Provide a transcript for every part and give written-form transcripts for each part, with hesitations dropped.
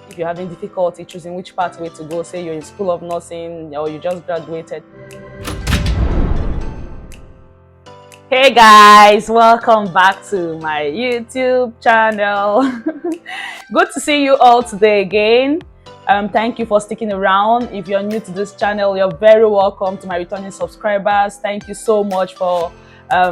If you're having difficulty choosing which pathway to go, say you're in school of nursing or you just graduated. Hey guys, welcome back to my YouTube channel. Good to see you all today again. Thank you for sticking around. If you're new to this channel, you're very welcome. To my returning subscribers, thank you so much for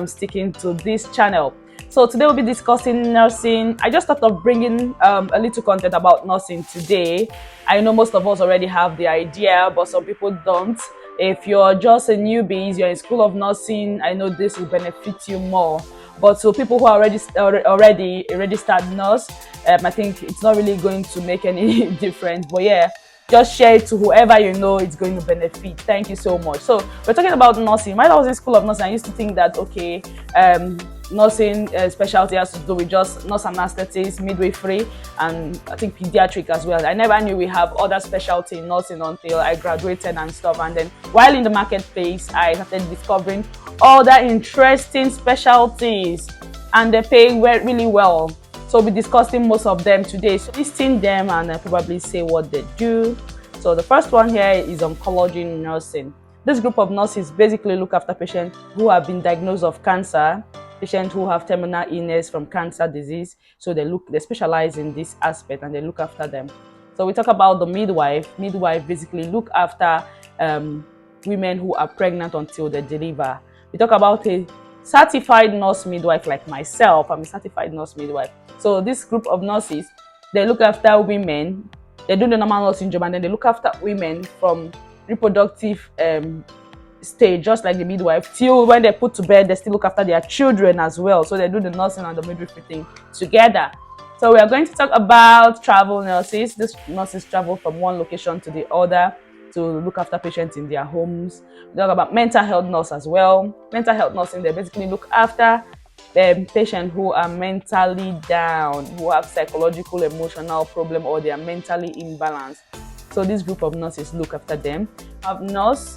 sticking to this channel. So today we'll be discussing nursing. I just thought of bringing a little content about nursing today. I know most of us already have the idea, but some people don't. If you're just a newbie, you're in school of nursing, I know this will benefit you more. But so people who are already registered nurse, I think it's not really going to make any difference. But yeah, just share it to whoever you know it's going to benefit. Thank you so much. So we're talking about nursing. When I was in school of nursing, I used to think that okay, nursing specialty has to do with just nurse anesthetists, midwifery, and I think pediatric as well. I never knew we have other specialty in nursing until I graduated and stuff. And then while in the marketplace, I started discovering other interesting specialties, and they pay really well. So we'll be discussing most of them today. So listing them and I probably say what they do. So the first one here is oncology nursing. This group of nurses basically look after patients who have been diagnosed of cancer, patients who have terminal illness from cancer disease. So they specialize in this aspect and they look after them. So we talk about the midwife. Midwife basically look after women who are pregnant until they deliver. We talk about a certified nurse midwife like myself. I'm a certified nurse midwife. So this group of nurses, they look after women. They do the normal nursing job and then they look after women from reproductive stage, just like the midwife, till when they put to bed, they still look after their children as well. So they do the nursing and the midwifery thing together. So we are going to talk about travel nurses. These nurses travel from one location to the other to look after patients in their homes. We talk about mental health nurse as well. Mental health nursing, they basically look after patients who are mentally down, who have psychological, emotional problem, or they are mentally imbalanced. So this group of nurses look after them. We have nurse.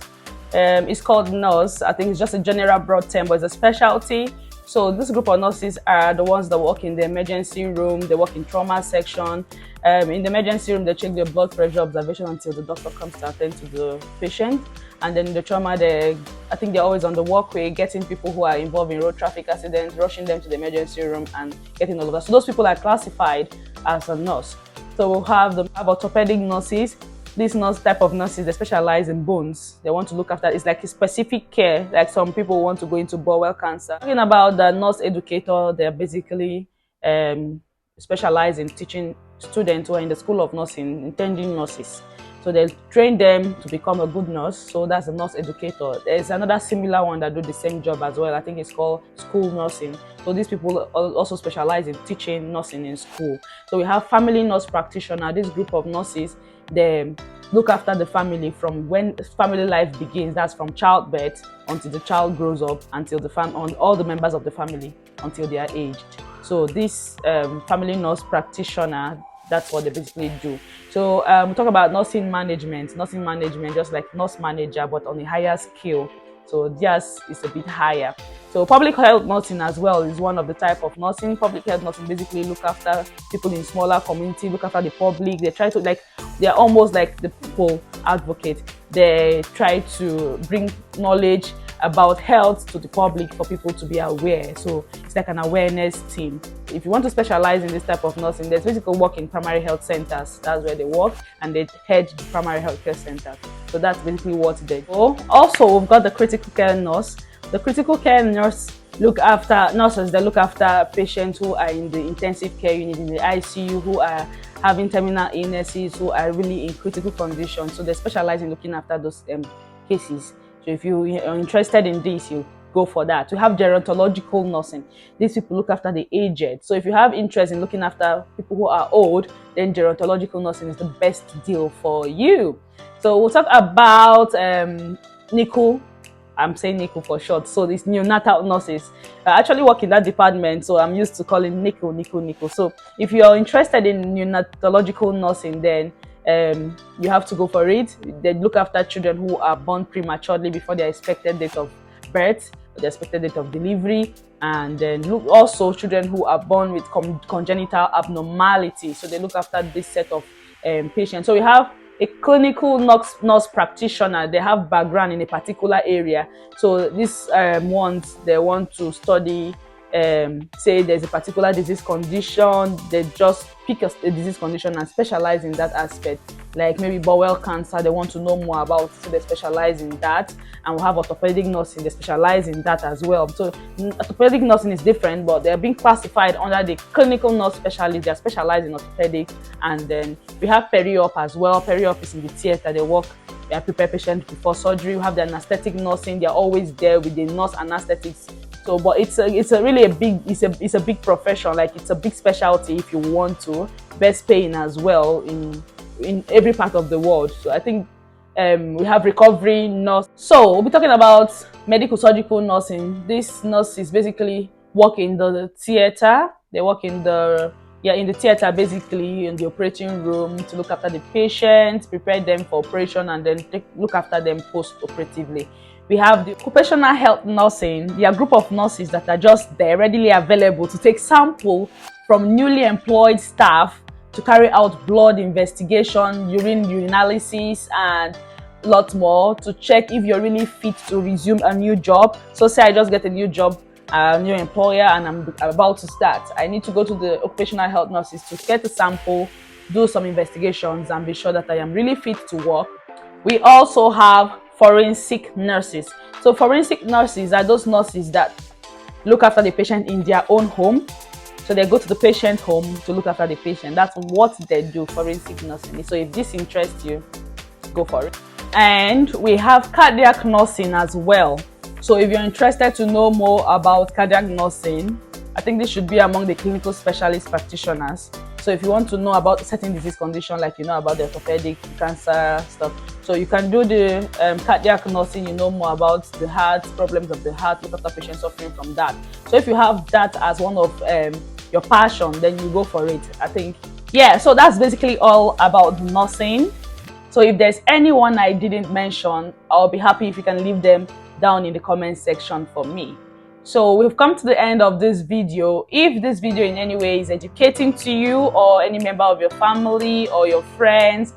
It's called nurse. I think it's just a general broad term, but it's a specialty. So this group of nurses are the ones that work in the emergency room. They work in trauma section. In the emergency room, they check their blood pressure observation until the doctor comes to attend to the patient. And then in the trauma, I think they're always on the walkway, getting people who are involved in road traffic accidents, rushing them to the emergency room and getting all of that. So those people are classified as a nurse. So we'll have orthopedic nurses. These nurse type of nurses, they specialize in bones. They want to look after, it's like a specific care, like some people want to go into bowel cancer. Talking about the nurse educator, they're basically specialize in teaching students who are in the school of nursing, intending nurses. So they train them to become a good nurse. So that's a nurse educator. There's another similar one that do the same job as well. I think it's called school nursing. So these people also specialize in teaching nursing in school. So we have family nurse practitioner. This group of nurses, they look after the family from when family life begins. That's from childbirth until the child grows up, until on all the members of the family until they are aged. So this family nurse practitioner, that's what they basically do. So we talk about nursing management. Nursing management, just like nurse manager, but on a higher scale. So theirs is a bit higher. So public health nursing as well is one of the type of nursing. Public health nursing basically look after people in smaller community, look after the public. They try to they're almost like the people advocate. They try to bring knowledge about health to the public for people to be aware. So it's like an awareness team. If you want to specialize in this type of nursing, there's basically work in primary health centers. That's where they work, and they head the primary health care centers. So that's basically what they do. Also, we've got the critical care nurse. The critical care nurses they look after patients who are in the intensive care unit, in the ICU, who are having terminal illnesses, who are really in critical condition. So they specialize in looking after those cases. So if you are interested in this, you go for that. We have gerontological nursing. These people look after the aged. So if you have interest in looking after people who are old, then gerontological nursing is the best deal for you. So we'll talk about NICU. I'm saying NICU for short. So these neonatal nurses actually work in that department. So I'm used to calling NICU. So if you're interested in neonatological nursing, then you have to go for it. They look after children who are born prematurely before their expected date of birth, the expected date of delivery, and then also children who are born with congenital abnormality. So they look after this set of patient. So we have a clinical nurse practitioner. They have background in a particular area. So these ones, they want to study, say there's a particular disease condition, they just pick a disease condition and specialize in that aspect. Like maybe bowel cancer, they want to know more about, so they specialize in that. And we have orthopedic nursing, they specialize in that as well. So orthopedic nursing is different, but they're being classified under the clinical nurse specialist. They're specialized in orthopedic. And then we have peri-op as well. Peri-op is in the theater. They work, they prepare patients before surgery. We have the anesthetic nursing. They're always there with the nurse anesthetics. So, but it's a really a big profession. Like it's a big specialty if you want to. Best paying as well in every part of the world. So I think we have recovery nurse. So we'll be talking about medical surgical nursing. This nurse is basically work in the theater. They work in the theater, basically in the operating room, to look after the patients, prepare them for operation, and then look after them post-operatively. We have the occupational health nursing. They are a group of nurses that are just there, readily available to take sample from newly employed staff to carry out blood investigation, urinalysis, and a lot more, to check if you're really fit to resume a new job. So say I just get a new job, a new employer, and I'm about to start. I need to go to the occupational health nurses to get a sample, do some investigations, and be sure that I am really fit to work. We also have forensic nurses. So forensic nurses are those nurses that look after the patient in their own home. So they go to the patient home to look after the patient. That's what they do, forensic nursing. So if this interests you, go for it. And we have cardiac nursing as well. So if you're interested to know more about cardiac nursing, I think this should be among the clinical specialist practitioners. So if you want to know about a certain disease condition, like you know about the orthopedic, cancer stuff, so you can do the cardiac nursing. You know more about the heart, problems of the heart, look after patients suffering from that. So if you have that as one of your passion, then you go for it, I think. Yeah, so that's basically all about nursing. So if there's anyone I didn't mention, I'll be happy if you can leave them down in the comment section for me. So we've come to the end of this video. If this video in any way is educating to you or any member of your family or your friends,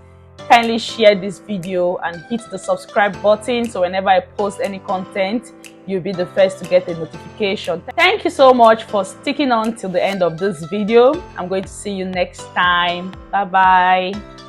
kindly share this video and hit the subscribe button, so whenever I post any content, you'll be the first to get a notification. Thank you so much for sticking on till the end of this video. I'm going to see you next time. Bye bye.